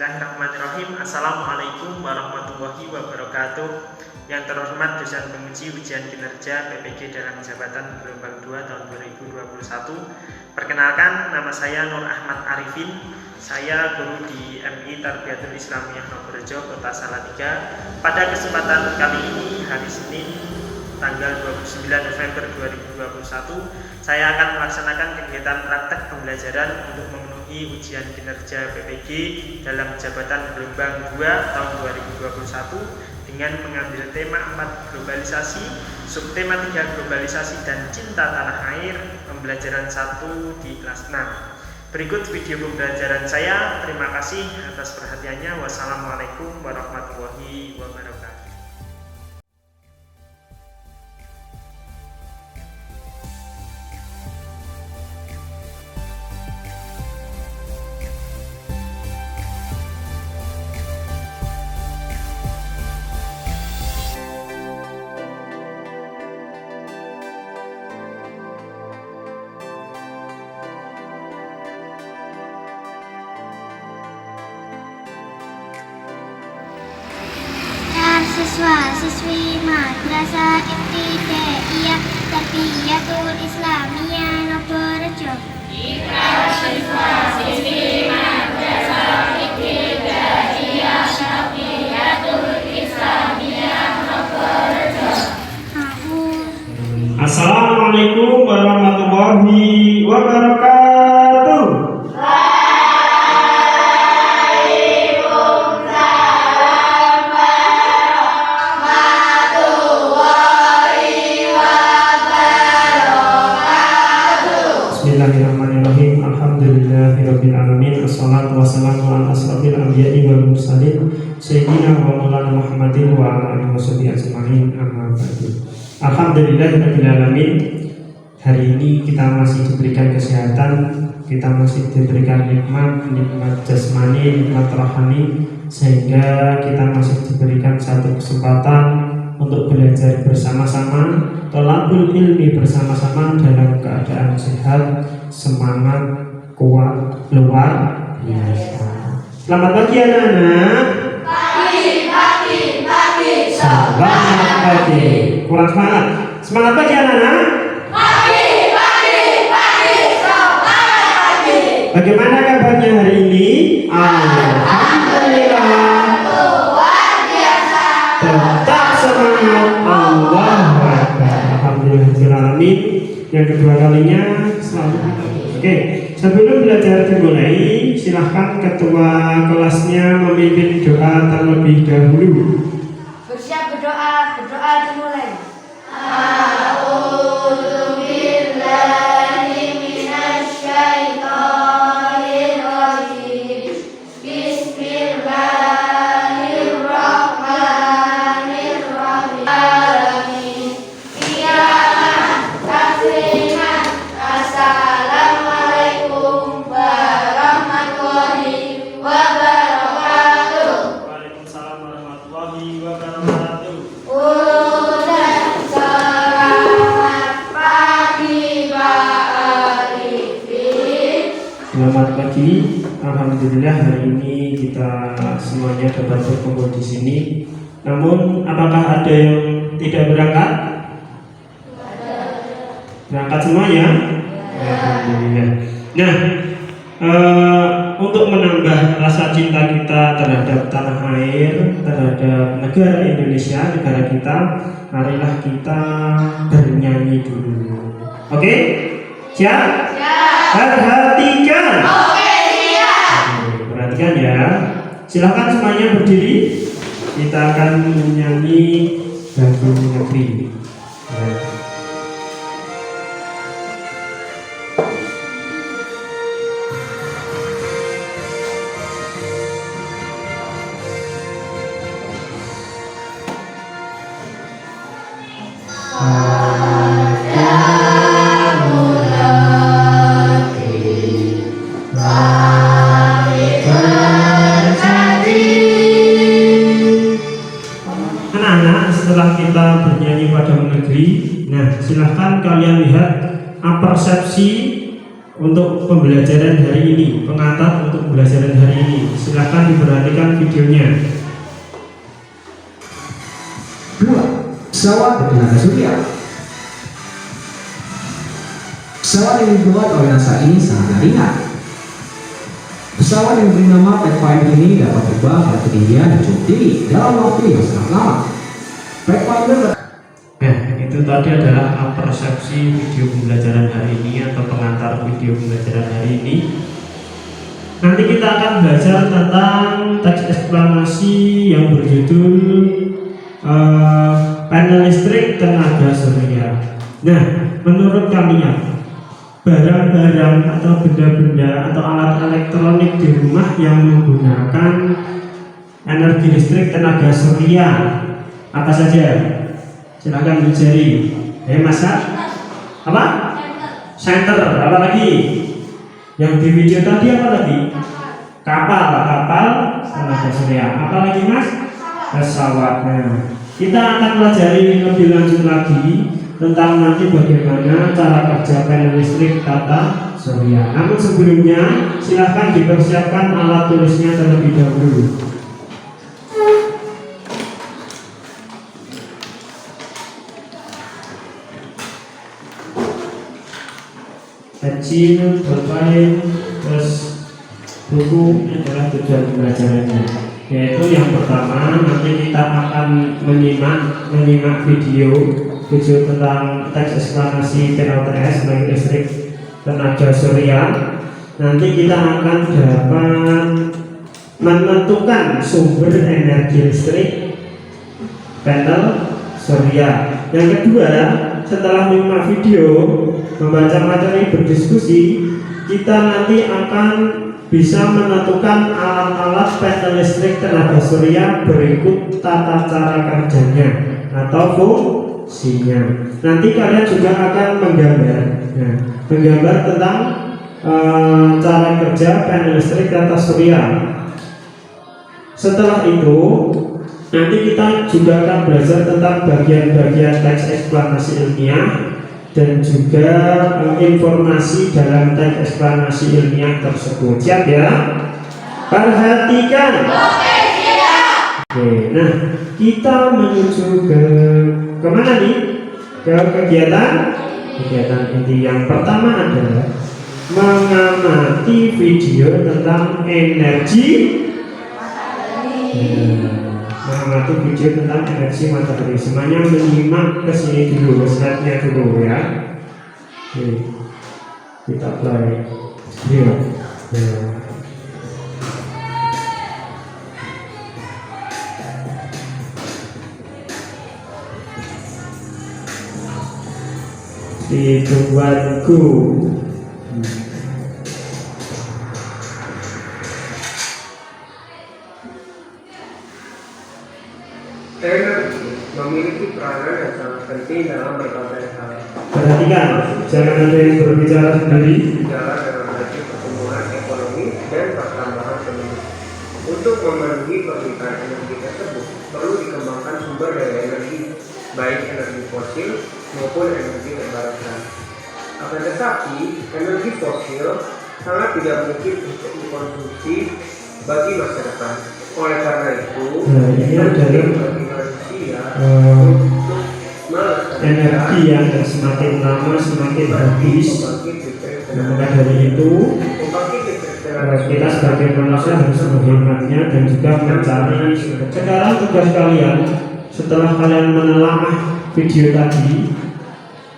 Bismillahirrahmanirrahim. Assalamualaikum warahmatullahi wabarakatuh. Yang terhormat dosen penguji ujian kinerja PPG dalam jabatan gelombang 2 tahun 2021. Perkenalkan, nama saya Nur Ahmad Arifin. Saya guru di MI Tarbiyatul Islamiyah Nogorejo, Kota Salatiga. Pada kesempatan kali ini, hari Senin, tanggal 29 November 2021, saya akan melaksanakan kegiatan praktek pembelajaran untuk memenuhi ujian kinerja PPG dalam jabatan gelombang 2 tahun 2021 dengan mengambil tema 4 globalisasi, subtema 3 globalisasi dan cinta tanah air, pembelajaran 1 di kelas 6. Berikut video pembelajaran saya. Terima kasih atas perhatiannya. Wassalamualaikum warahmatullahi wabarakatuh. Siswa-siswi Madrasah Ibtidaiyah Tarbiyatul Islamiyah Nogorejo. Siswa-siswi Madrasah Ibtidaiyah Tarbiyatul Islamiyah Nogorejo. Assalamualaikum warahmatullahi wabarakatuh. Bismillahirrahmanirrahim. Alhamdulillahirabbil alamin. Wassalatu wassalamu ala asrofil anbiya'i wal mursalin sayyidina wa maulana Muhammadin wa ala alihi washabihi ajmain. Amma ba'du. Alhamdulillahirabbil alamin. Hari ini kita masih diberikan kesehatan, kita masih diberikan nikmat jasmani, nikmat rohani, sehingga kita masih diberikan satu kesempatan untuk belajar bersama-sama, thalabul ilmi bersama-sama dalam keadaan sehat, semangat, kuat, luar biasa. Selamat pagi anak-anak. Pagi. Selamat pagi. Kurang semangat. Semangat pagi anak-anak. Pagi. Semangat pagi. Bagaimana kabarnya hari ini? Alhamdulillah. Luar biasa. Tetap semangat. Allahu Akbar. Alhamdulillahirrahmanirrahim. Yang kedua kalinya selalu. Oke, sebelum belajar dimulai, silahkan ketua kelasnya memimpin doa terlebih dahulu. Bersiap berdoa dimulai. A'udzu billahi minasy syaithanir rajim. Bismillahirrahmanirrahim. Alamin. Qiyamah tasliman. Assalamualaikum warahmatullahi wabarakatuh. Waalaikumsalam warahmatullahi wabarakatuh. Udah selamat pagi Pak Arifin. Selamat pagi. Alhamdulillah hari ini kita semuanya dapat berkumpul di sini. Namun apakah ada yang tidak berangkat? Berangkat semua ya? Alhamdulillah. Nah, untuk menambah rasa cinta kita terhadap tanah air, terhadap negara Indonesia, negara kita, marilah kita bernyanyi dulu. Oke? Siap? Perhatikan. Oke, siap. Perhatikan ya. Silahkan semuanya berdiri. Kita akan menyanyi lagu negeri. Anak-anak, setelah kita bernyanyi Padamu Negeri, untuk pembelajaran hari ini, pengantar untuk pembelajaran hari ini. Silahkan diperhatikan videonya. 2. Pesawat bertenaga surya. Pesawat yang dibuat oleh NASA ini sangat ringan. Pesawat yang diberi nama Pathfinder ini dapat terbang pada ketinggian yang cukup tinggi dalam waktu yang sangat lama. Pathfinder. Nah, itu tadi adalah persepsi video pembelajaran hari ini atau pengantar video pembelajaran hari ini. Nanti kita akan belajar tentang teks eksplanasi yang berjudul panel listrik tenaga surya. Nah, menurut kalian barang-barang atau benda-benda atau alat elektronik di rumah yang menggunakan energi listrik tenaga surya apa saja? Silahkan mencari. Masak? Apa? Center. Apa lagi? Yang di video tadi apa lagi? Kapal tenaga surya. Apa lagi mas? Pesawat. Nah, kita akan pelajari lebih lanjut lagi tentang nanti bagaimana cara kerja panel listrik tata surya. Namun sebelumnya silahkan dipersiapkan alat tulisnya terlebih dahulu. Kecil, bermain, terus buku adalah tujuan pembelajarannya. Yaitu yang pertama nanti kita akan menyimak video tentang teks eksplanasi PLTS panel listrik tenaga surya. Nanti kita akan dapat menentukan sumber energi listrik panel surya. Yang kedua, setelah menyimak video, membaca materi, berdiskusi, kita nanti akan bisa menentukan alat-alat panel listrik tenaga surya berikut tata cara kerjanya atau fungsinya. Nanti kalian juga akan menggambar tentang cara kerja panel listrik tata surya. Setelah itu nanti kita juga akan belajar tentang bagian-bagian teks eksplanasi ilmiah dan juga informasi dalam teks eksplanasi ilmiah tersebut. Siap ya? Perhatikan. Oke, nah kita menuju ke kemana nih? Ke kegiatan inti yang pertama adalah mengamati video tentang energi. Mengamati video tentang energi matahari. Semuanya menyimak ke sini dulu, slide-nya dulu ya. Oke, kita play. Iya. Tuanku. Energi memiliki peranan yang sangat penting dalam berbagai hal. Perhatikan, jangan ada yang berbicara sendiri. Sejalan dengan laju pertumbuhan ekonomi dan pertambahan penduduk. Untuk memenuhi permintaan energi tersebut, perlu dikembangkan sumber daya energi, baik energi fosil maupun energi terbarukan. Akan tetapi, energi fosil sangat tidak mungkin untuk dikonsumsi bagi masa depan. Oleh karena itu, ini adalah energi yang semakin lama semakin habis. Maka dari itu kita sebagai manusia harus menghematnya dan juga mencari. Sekarang tugas kalian setelah kalian menelaah video tadi,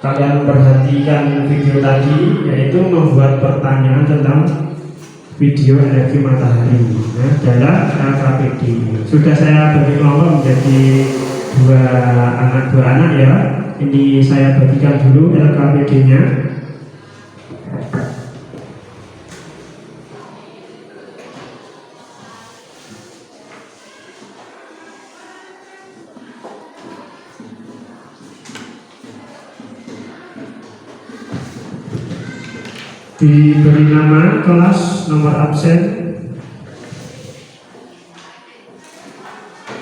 kalian perhatikan video tadi, yaitu membuat pertanyaan tentang video energi matahari dalam LKPD. Sudah saya bagi kelompok menjadi dua anak ya. Ini saya bagikan dulu LKPD-nya. Diberi nama kelas, nomor absen,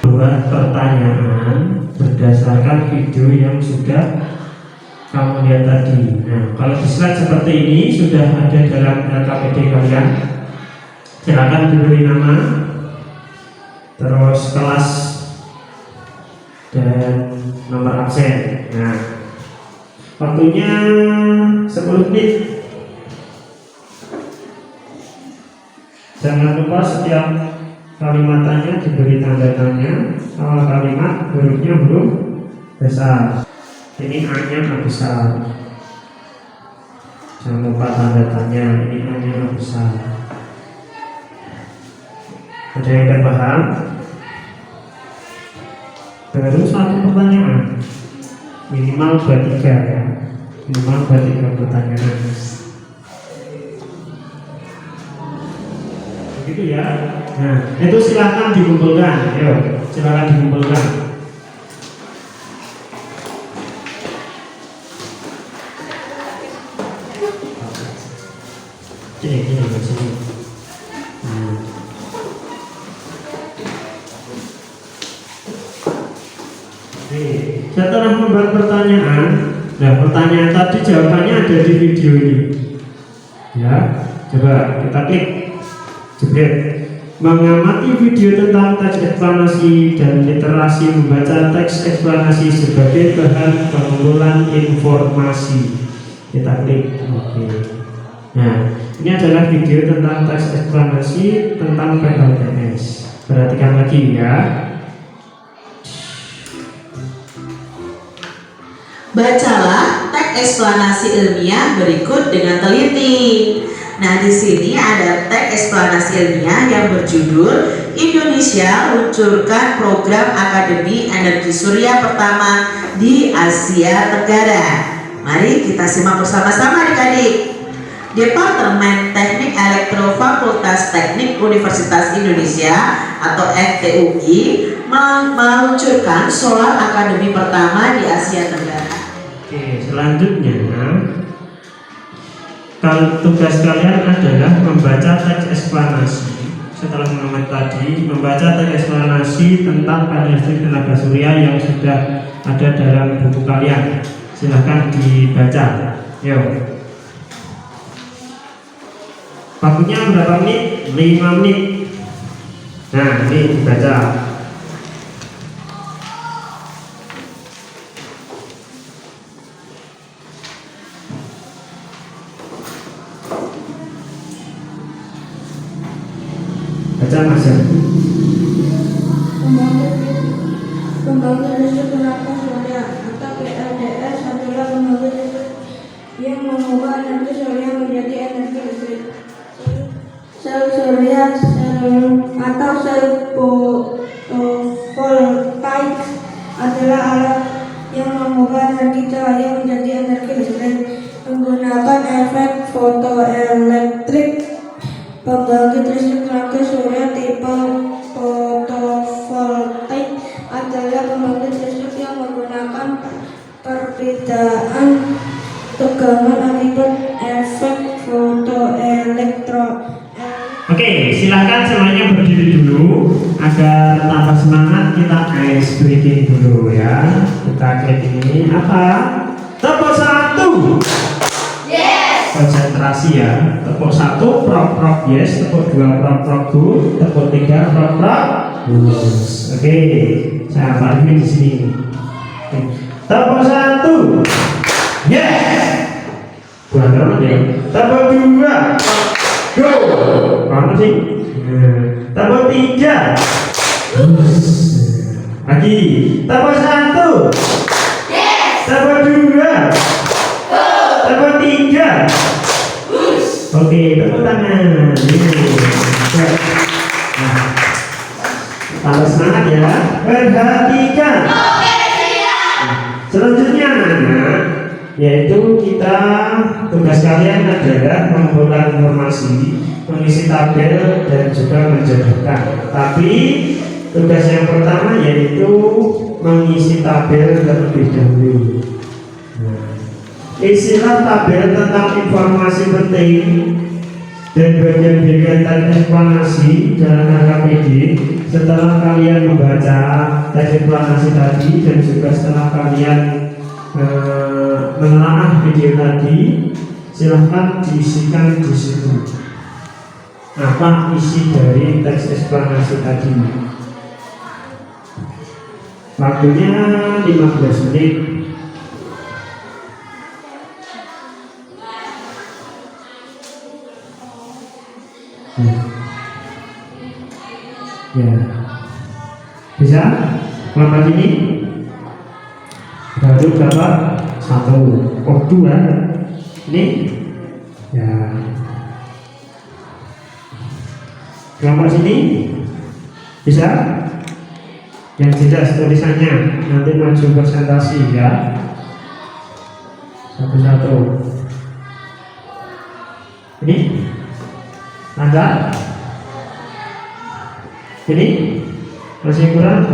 buat pertanyaan berdasarkan video yang sudah kamu lihat tadi. Nah, kalau di slide seperti ini sudah ada dalam LKPD kalian. Silakan diberi nama, terus kelas dan nomor absen. Nah, waktunya 10 menit. Jangan lupa setiap kalimatannya diberi tanda tanya. Awal kalimat hurufnya huruf besar. Ini A-nya besar. Jangan lupa tanda tanya. Ini A-nya besar. Ada yang tidak paham? Baru satu pertanyaan. Minimal 3 ya. Minimal 3 pertanyaan. Begitu ya. Nah, itu silakan dikumpulkan. Ayo, silakan dikumpulkan. Ini sini. Setelah membuat pertanyaan, nah pertanyaan tadi jawabannya ada di video ini. Ya, coba kita klik. Jebret. Mengamati video tentang teks eksplanasi dan literasi membaca teks eksplanasi sebagai bahan pengumpulan informasi. Kita klik. Oke. Nah, ini adalah video tentang teks eksplanasi tentang PLTS. Perhatikan lagi ya. Bacalah teks eksplanasi ilmiah berikut dengan teliti. Nah, di sini ada teks eksplanasi ilmiah yang berjudul Indonesia luncurkan program Akademi Energi Surya pertama di Asia Tenggara. Mari kita simak bersama-sama adik-adik. Departemen Teknik Elektro Fakultas Teknik Universitas Indonesia atau FTUI meluncurkan solar akademi pertama di Asia Tenggara. Oke, selanjutnya kalau tugas kalian adalah membaca teks eksplanasi. Setelah mengamati tadi, membaca teks eksplanasi tentang panel listrik tenaga surya yang sudah ada dalam buku kalian. Silahkan dibaca. Yuk. Waktunya berapa menit? 5 menit. Nah, ini dibaca. Baca Mas ya. Pembangkit listrik tenaga surya atau PLTS adalah pembangkit listrik yang mengubah energi surya menjadi energi listrik. Sel surya atau sel fotovoltaik adalah alat yang mengubah energi cahaya menjadi energi listrik menggunakan efek fotoelektrik. Pembangkit listrik tenaga surya tipe fotovoltaik adalah pembangkit listrik yang menggunakan perbedaan tegangan akibat efek fotoelektro. Oke, silahkan semuanya berdiri dulu agar tambah semangat. Kita ice breaking dulu ya. Kita klik ini apa? Tepuk 1. Yes. Konsentrasi ya. Tepuk 1 prok yes. Tepuk 2 prok good. Tepuk 3 prok yes. Oke, saya balik di sini. Tepuk 1. Yes. Bukan terus ya. Tepuk 2. Go. Mana sih? Tepuk 3. Lagi. Tepuk 1. Yes. Tepuk 2. Go. Tepuk 3. Oke, tepuk tangan. Nah, tambah semangat ya. Perhatikan. Oke, siap. Selanjutnya anak-anak, yaitu kita tugas kalian adalah mengumpulkan informasi, mengisi tabel dan juga menjodohkan. Tapi tugas yang pertama yaitu mengisi tabel terlebih dahulu. Isilah tabel tentang informasi penting dan bagian-bagian teks eksplanasi dalam LKPD setelah kalian membaca teks eksplanasi tadi dan juga setelah kalian menelaah video tadi, silahkan diisikan di situ. Apa isi dari teks eksplanasi tadi? Waktunya 15 menit. Ya, bisa kelompok ini baru dapat 1, 2 ini ya. Kelompok sini bisa yang jelas tulisannya, nanti maju presentasi ya, satu-satu. Ini ada, ini masih kurang.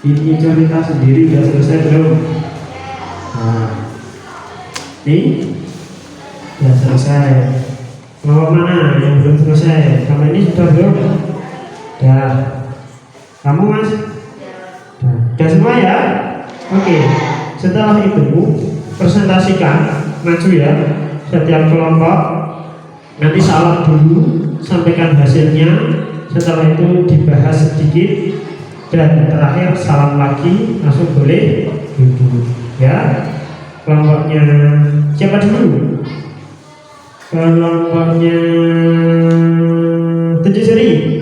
Ini cerita sendiri sudah selesai belum? Nah, ini sudah selesai. Kelompok mana yang belum selesai? Sama ini sudah belum? Sudah. Kamu Mas? Sudah semua ya? Oke. Setelah itu presentasikan, maju ya. Setiap kelompok nanti salam dulu, sampaikan hasilnya. Setelah itu dibahas sedikit. Dan terakhir salam lagi, langsung boleh duduk ya. Kelompoknya siapa dulu? Kelompoknya 7 seri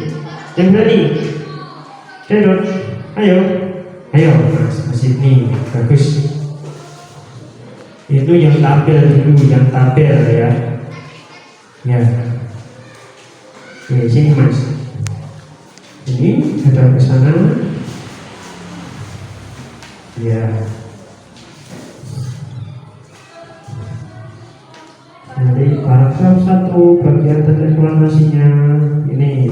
yang berani. Dedot, ayo Mas ini bagus. Itu yang tampil dulu, yang tampil ya. Ya. Oke, sini Mas. Ini ada ke sana. Ya. Dari paragraf 1 bagian teks eksplanasinya ini.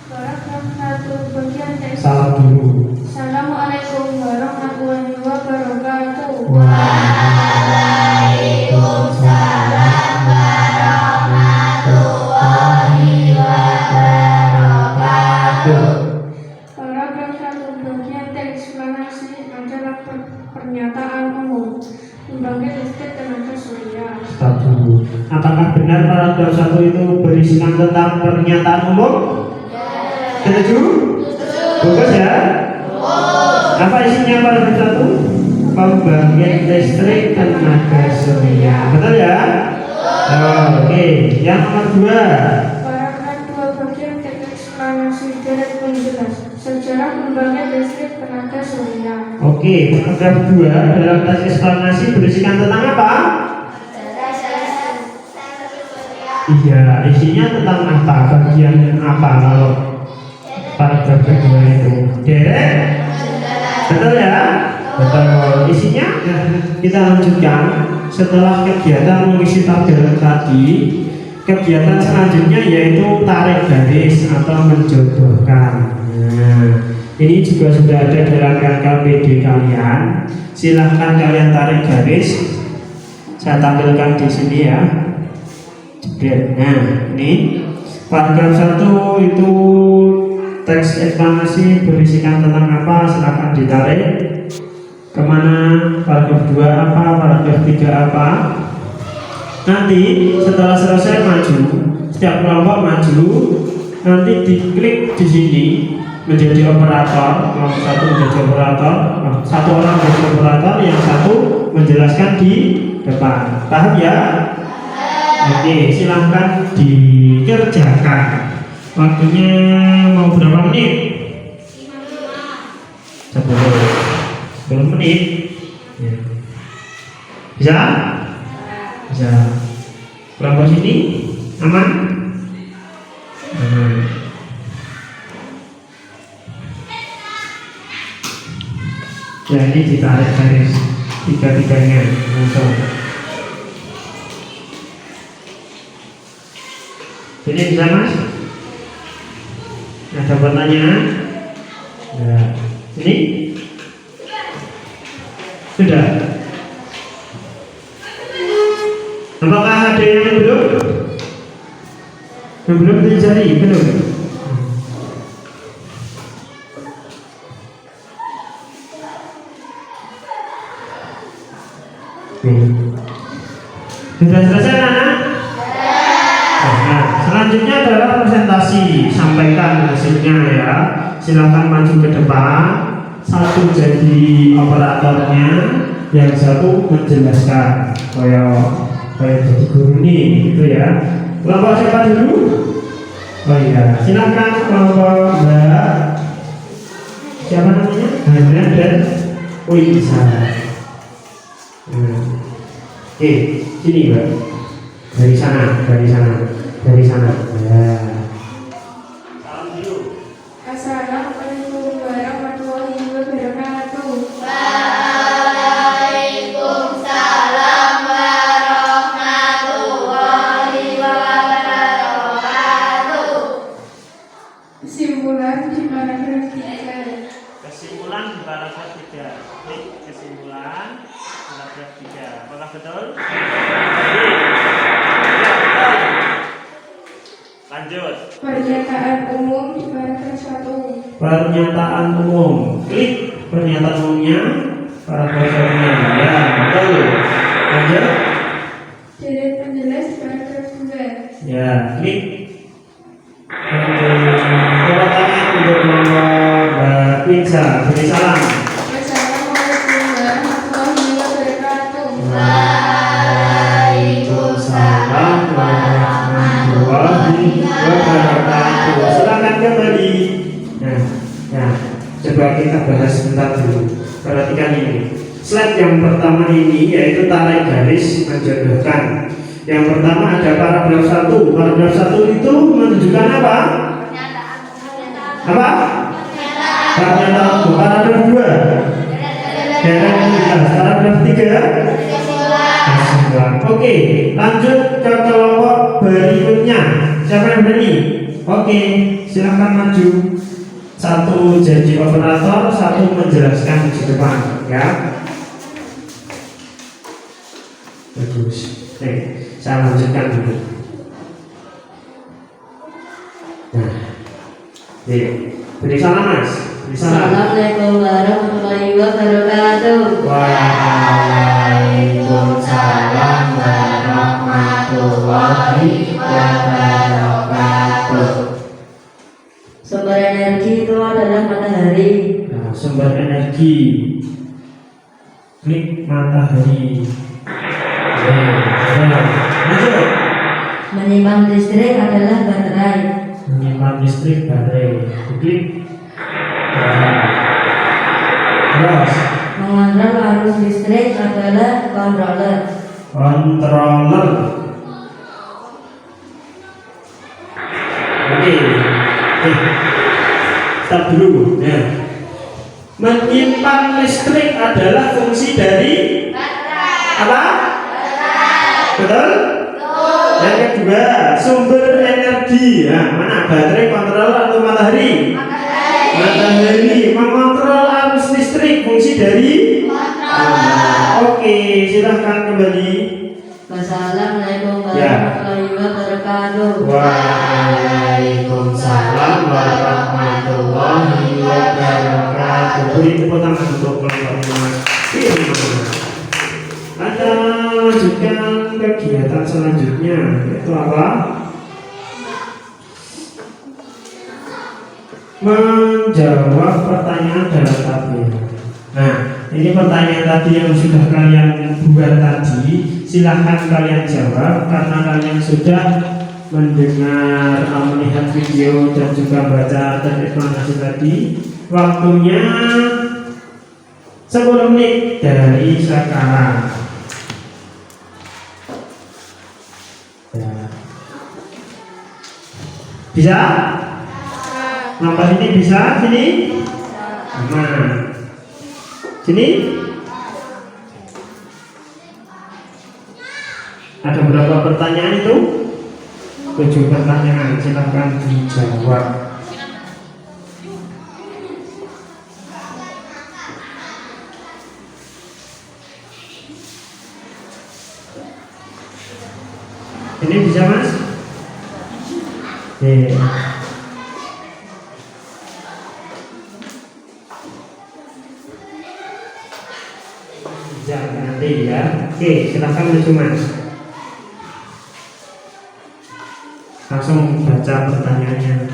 Paragraf 1 bagian teks. Salam dulu. Assalamualaikum warahmatullahi wabarakatuh. Waalaikumsalam warahmatullahi wabarakatuh. Paragraf 1 bagian teks eksplanasi adalah pernyataan umum pembangkit listrik tenaga surya. Stop dulu. Apakah benar paragraf 1 itu berisikan tentang pernyataan umum? Setuju? Bagus ya? Apa isinya paragraf 1? Pembangkit listrik tenaga surya. Betul ya? Oke. Yang nomor 2. Paragraf 2 bagian teks eksplanasi direct menjelas sejarah pembangkit listrik tenaga surya. Oke, paragraf 2 dalam teks eksplanasi berisikan tentang apa? Iya, isinya tentang apa? Bagian apa kalau paragraf kedua itu? Derek? Betul ya? Betul. Isinya kita lanjutkan setelah kegiatan mengisi tabel tadi. Kegiatan selanjutnya yaitu tarik garis atau menjodohkan. Nah, ini juga sudah ada dalam KKPD kalian. Silahkan kalian tarik garis. Saya tampilkan di sini ya. Nah, ini paragraf 1 itu teks eksplanasi berisikan tentang apa? Silahkan ditarik. Kemana? Paragraf 2 apa? Paragraf 3 apa? Nanti setelah selesai maju, setiap kelompok maju, nanti diklik di sini menjadi operator. Kelompok 1 menjadi operator, satu orang menjadi operator, yang satu menjelaskan di depan. Paham ya? Oke, silahkan dikerjakan. Waktunya mau berapa menit? 10 menit. Ya. Bisa? Bisa. Kelompok sini aman? Aman. Ya, ini ditarik garis tiga-tiganya langsung. Jadi bisa Mas? Ada pertanyaan? Ya. Ini? Sudah? Apakah ada yang belum? Belum dicari, belum. Sudah selesai anak? Nah, selanjutnya adalah presentasi. Sampaikan hasilnya ya. Silakan maju ke depan. Satu jadi operatornya, yang satu menjelaskan. Kayak jadi guru nih, gitu ya. Kelompok siapa dulu? Oh iya, silakan kelompok Mbak. Siapa namanya? Hanya dan Wisa. Oke, sini Mbak. Dari sana. Ya. Salam dulu. Assalamualaikum warahmatullahi wabarakatuh. Waalaikumsalam warahmatullahi wabarakatuh. Kesimpulan di paragraf 3. Kesimpulan di paragraf 3. Kesimpulan paragraf 3. Apakah betul? Lanjut. Pernyataan umum di paragraf 1. Pernyataan umum. Klik pernyataan umumnya. Paragraf 1-nya. Ya, betul. Lanjut. Deret penjelas di paragraf 2. Ya, klik. Pertanyaan untuk Mbak Winsa. Beri salam. Wassalamualaikum warahmatullahi wabarakatuh. Waalaikumsalam warahmatullahi wabarakatuh. Silakan kembali. Nah, coba kita bahas sebentar dulu. Perhatikan ini. Slide yang pertama ini yaitu tarik garis menjodohkan. Yang pertama ada paragraf 1. Paragraf 1 itu menunjukkan apa? Apa? Pernyataan. Paragraf 2. Paragraf 3. Kesimpulan. Oke, lanjut ke kelompok berikutnya. Siapa yang berani? Oke, silakan maju. Satu jadi operator, satu menjelaskan di depan, ya. Bagus. Oke, saya lanjutkan dulu. Nah, beri salam Mas. Beri salam. Assalamualaikum warahmatullahi wabarakatuh. Waalaikumsalam warahmatullahi wabarakatuh. Sumber energi itu adalah matahari. Nah, sumber energi. Klik matahari. Lanjut. Menyimpan listrik adalah baterai. Menyimpan listrik baterai. Klik. Terus. Mengontrol arus listrik adalah controller. Controller. Oke. Stop dulu. Ya. Menyimpan listrik adalah fungsi dari apa? Betul? Yang kedua, sumber energi. Nah, mana baterai, controller atau matahari? Matahari mengontrol arus listrik, fungsi dari Oke, silahkan kembali. Wassalamualaikum warahmatullahi wabarakatuh. Waalaikumsalam warahmatullahi wabarakatuh. Beri tepuk tangan untuk kelompok Mas. Anda lanjutkan kegiatan selanjutnya, yaitu apa? Menjawab pertanyaan dalam tabel. Nah, ini pertanyaan tadi yang sudah kalian buat tadi, silahkan kalian jawab karena kalian sudah mendengar, melihat video dan juga baca dan eksplanasi tadi. Waktunya 10 menit dari sekarang. Ya. Bisa? Nampak ini bisa? Sini? Nah. Sini? Ada berapa pertanyaan itu? 7 pertanyaan, silakan dijawab. Ini bisa Mas? Oke. Jangan nanti ya. Oke, silakan maju Mas. Langsung baca pertanyaannya.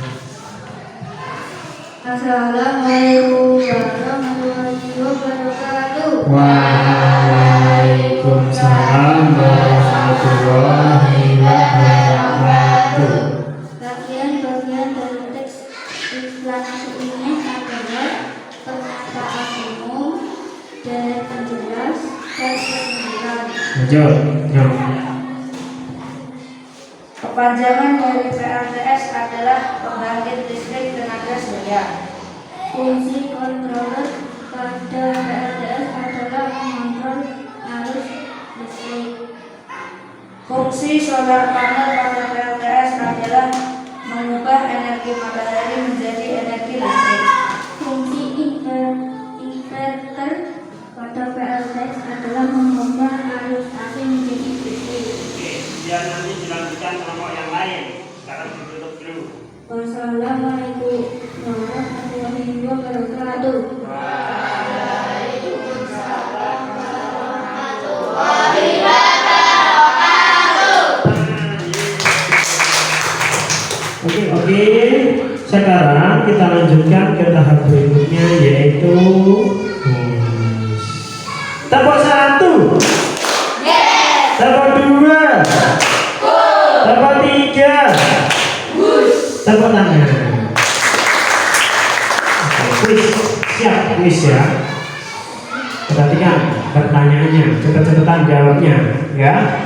Assalamualaikum warahmatullahi wabarakatuh. Waalaikumsalam warahmatullahi wabarakatuh. Bagian-bagian dari teks eksplanasi ini adalah pernyataan umum, deret penjelas, dan kesimpulan. Lanjut. Yuk. Kepanjangan dari PLTS adalah pembangkit listrik tenaga surya. Fungsi controller pada PLTS adalah mengontrol arus listrik. Fungsi solar panel pada PLTS adalah mengubah energi matahari menjadi energi listrik. Fungsi inverter pada PLTS adalah mengubah arus AC menjadi listrik. Biar nanti dilanjutkan kelompok yang lain. Sekarang ditutup dulu. Wassalamualaikum warahmatullahi wabarakatuh. Oke. Sekarang kita lanjutkan ke tahap berikutnya, yaitu tahap 1. Tahap 2. Tahap 3. Tepuk tangan. Kuis, siap kuis ya. Perhatikan pertanyaannya, cepet-cepetan jawabnya ya.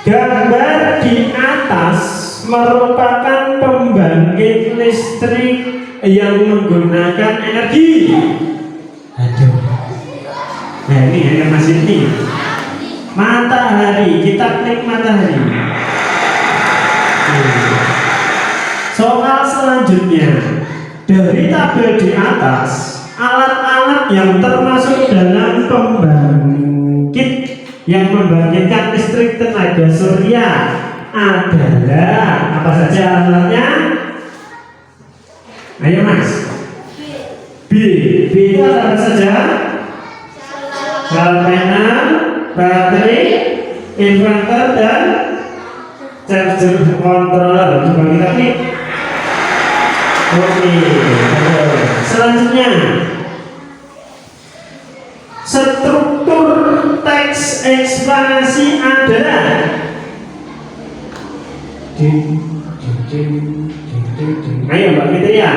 Gambar di atas merupakan pembangkit listrik yang menggunakan energi. Aduh. Nah ini yang masih ini. Matahari, kita klik matahari. Soal selanjutnya, dari tabel di atas, alat-alat yang termasuk dalam pembangkit yang membangkitkan listrik tenaga surya adalah apa saja alatnya? Ayo Mas. B itu apa saja? Solar panel, baterai, inverter, dan charger controller. Coba kita klik. Oke. Selanjutnya, struktur teks eksplanasi adalah ayo Mbak Fitria.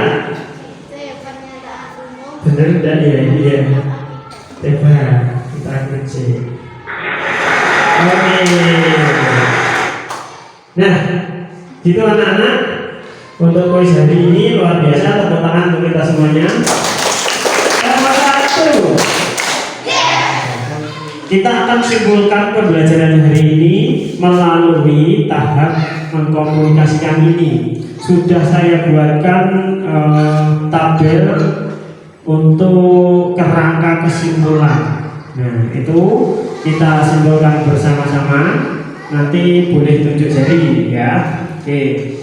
Bener enggak ya? Iya. Coba kita cek. Oke. Nah, gitu anak-anak. Untuk kuis hari ini luar biasa, tepuk tangan untuk kita semuanya. Nomor 1. Kita akan simpulkan pembelajaran hari ini melalui tahap mengkomunikasikan ini. Sudah saya buatkan tabel untuk kerangka kesimpulan. Nah, itu kita simpulkan bersama-sama. Nanti boleh tunjuk jari ya. Oke.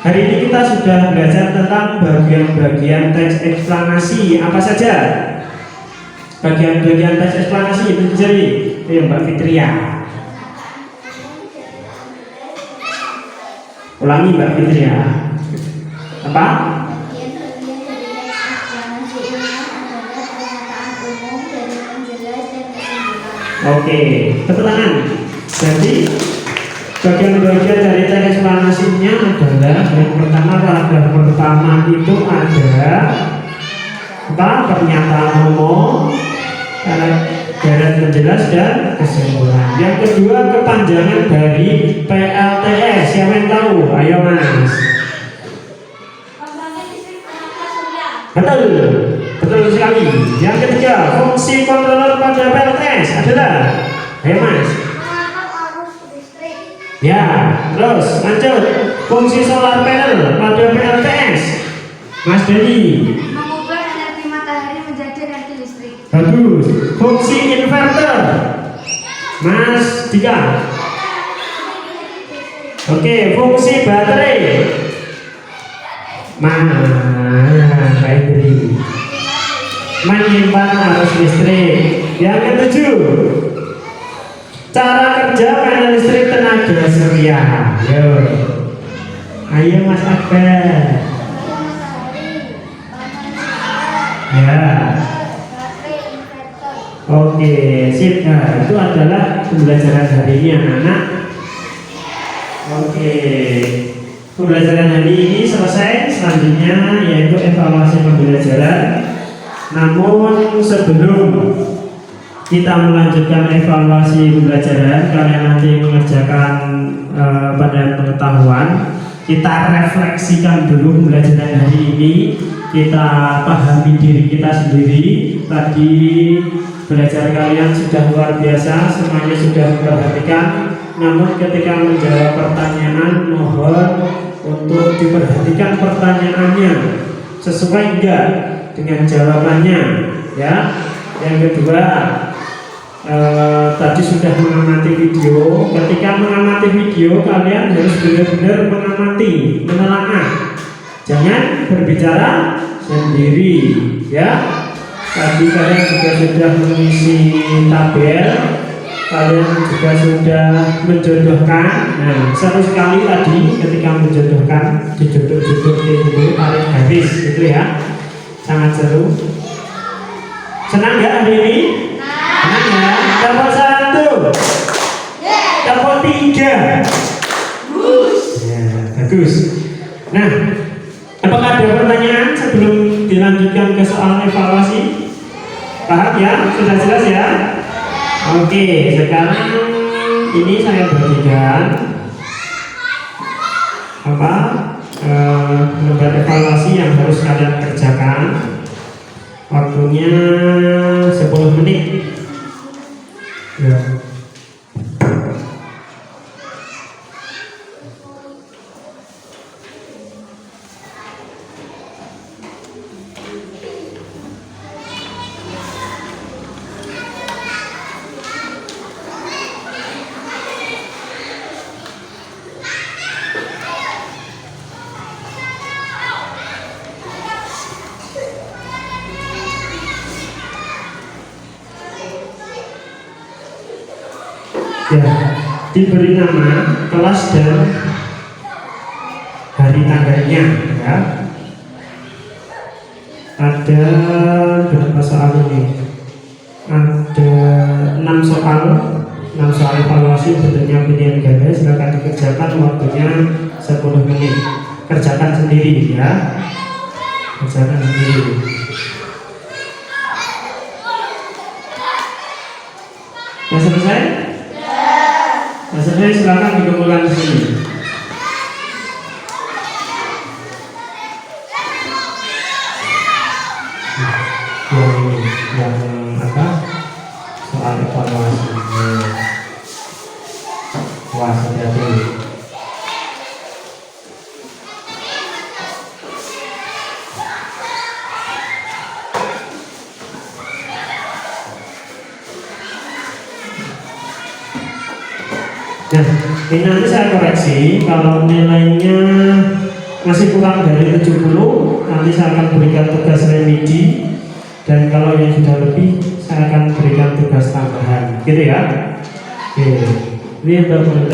Hari ini kita sudah belajar tentang bagian-bagian teks eksplanasi. Apa saja? Bagian-bagian teks eksplanasi itu jadi Mbak Fitria. Ulangi Mbak Fitria. Apa? Oke, tepuk tangan. Jadi bagian-bagian dari teks eksplanasinya adalah yang pertama, paragraf pertama itu ada apa? Pernyataan umum, deret penjelas, dan kesimpulan. Yang kedua, kepanjangan dari PLTS. Siapa yang tahu? Ayo Mas. Betul, betul sekali. Yang ketiga, fungsi controller pada PLTS adalah, ayo Mas. Ya, terus lanjut. Fungsi solar panel pada PLTS, Mas Deni. Mengubah energi matahari menjadi energi listrik. Bagus. Fungsi inverter, Mas Dika. Oke, fungsi baterai, Mana? Baik. Menyimpan arus listrik. Yang ketujuh, cara kerja panel listrik tenaga surya. Yo, ayo Mas Akbar. Ya. Oke, sip. Nah, itu adalah pembelajaran hari ini anak-anak. Oke, pembelajaran hari ini selesai. Selanjutnya yaitu evaluasi pembelajaran. Namun sebelum kita melanjutkan evaluasi pembelajaran, kalian nanti mengerjakan pada pengetahuan. Kita refleksikan dulu pembelajaran hari ini. Kita pahami diri kita sendiri. Tadi belajar kalian sudah luar biasa, semuanya sudah memperhatikan. Namun ketika menjawab pertanyaan, mohon untuk diperhatikan pertanyaannya sesuai enggak dengan jawabannya, ya. Yang kedua, tadi sudah mengamati video. Ketika mengamati video, kalian harus benar-benar mengamati, menelaah. Jangan berbicara sendiri, ya. Tadi kalian juga sudah mengisi tabel, kalian juga sudah menjodohkan. Nah, seru sekali tadi ketika menjodohkan, dijodoh-jodoh itu tarik garis, gitu ya. Sangat seru. Senang nggak hari ini? Senang ya? Dapat 1, dapat 3. Ya, bagus. Nah, apakah ada pertanyaan sebelum dilanjutkan ke soal evaluasi? Paham ya? Sudah jelas ya? Oke, sekarang ini saya bagikan lembar evaluasi yang harus kalian kerjakan. Waktunya 10 menit. Ya. Ya, diberi nama kelas dan hari tanggalnya, ya. Ada berapa soal ini? Ada 6 soal evaluasi bentuknya pilihan ganda. Silakan dikerjakan, waktunya 10 menit. Kerjakan sendiri, ya. Kerjakan sendiri. Sudah selesai? Maksudnya silakan dikumpulkan di sini. Yang apa? Soal evaluasi. Wah, sudah dulu. Nah, ini nanti saya koreksi. Kalau nilainya masih kurang dari 70, nanti saya akan berikan tugas remedi. Dan kalau yang sudah lebih, saya akan berikan tugas tambahan. Gitu ya. Oke. Ini untuk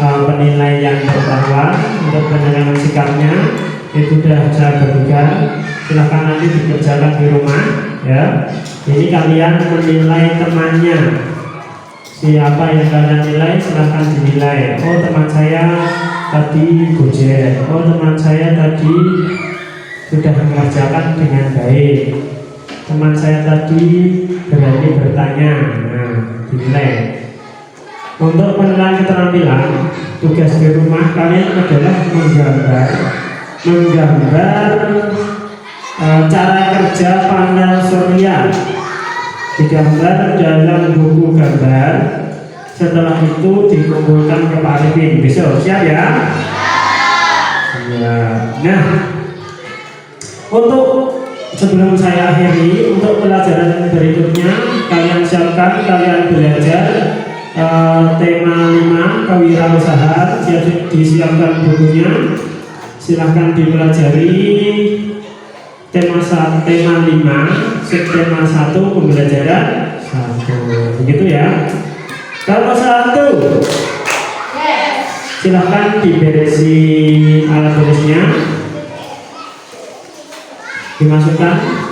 penilaian pertama, untuk penilaian sikapnya itu sudah saya berikan. Silahkan nanti dikerjakan di rumah, ya. Ini kalian menilai temannya. Siapa yang kalian nilai, silahkan dinilai. Oh, teman saya tadi gojek. Oh, teman saya tadi sudah mengerjakan dengan baik. Teman saya tadi berani bertanya. Nah, dinilai. Untuk penilaian keterampilan, tugas di rumah kalian adalah menggambar cara kerja panel surya. Digambar dalam buku gambar. Setelah itu dikumpulkan ke Pak Arifin besok. Siap ya? Ya. Nah, untuk sebelum saya akhiri, untuk pelajaran berikutnya kalian siapkan, kalian belajar tema 5 kewirausahaan. Disiapkan bukunya. Silahkan dipelajari tema 5, subtema 1, pembelajaran 1. Begitu ya. Kalau 1, silahkan diberesi alat tulisnya, dimasukkan.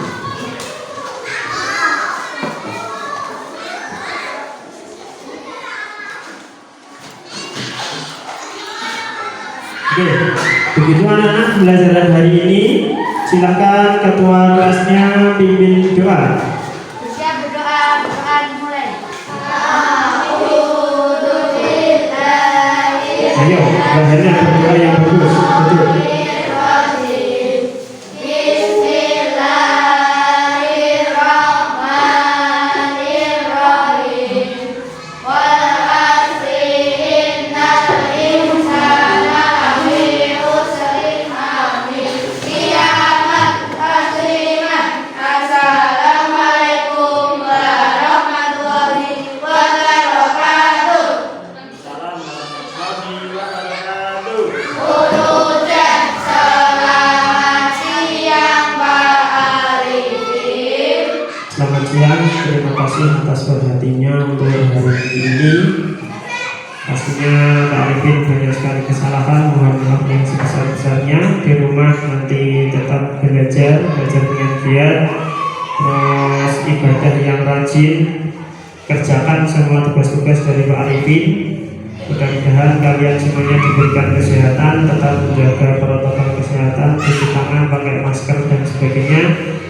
Oke, begitu anak-anak pembelajaran hari ini. Silakan ketua kelasnya pimpin doa. Siap berdoa, berdoa dimulai. Ayo, belajarnya berdoa yang bagus. Betul. Selamat siang, terima kasih atas perhatiannya untuk hari ini. Pastinya Kak Arifin banyak sekali kesalahan, mohon maaf yang sebesar-besarnya. Di rumah nanti tetap belajar dengan giat, terus ibadah yang rajin, kerjakan semua tugas-tugas dari Pak Arifin. Mudah-mudahan kalian semuanya diberikan kesehatan, tetap menjaga protokol kesehatan, cuci tangan, pakai masker dan sebagainya.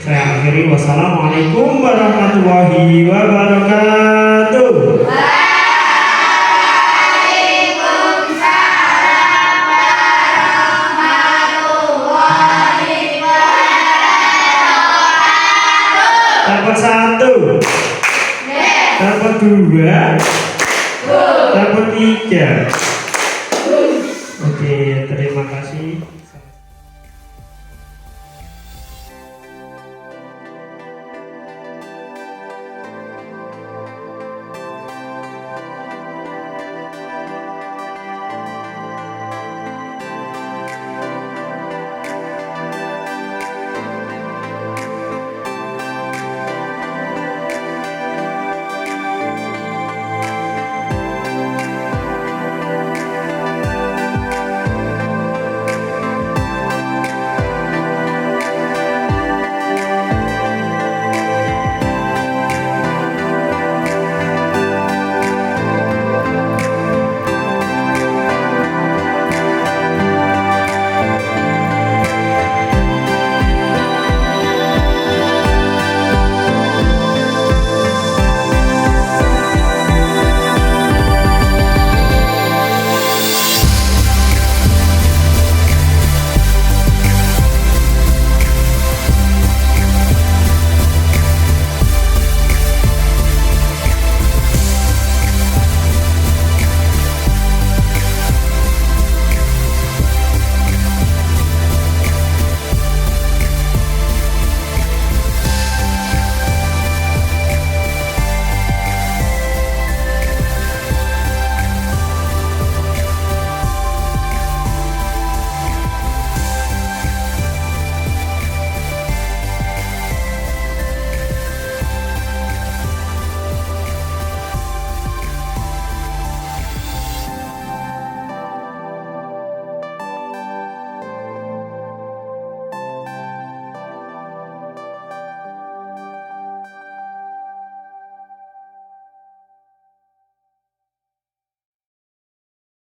Saya akhiri, wassalamualaikum warahmatullahi wabarakatuh. Dapat 1, dapat 2, dapat 3.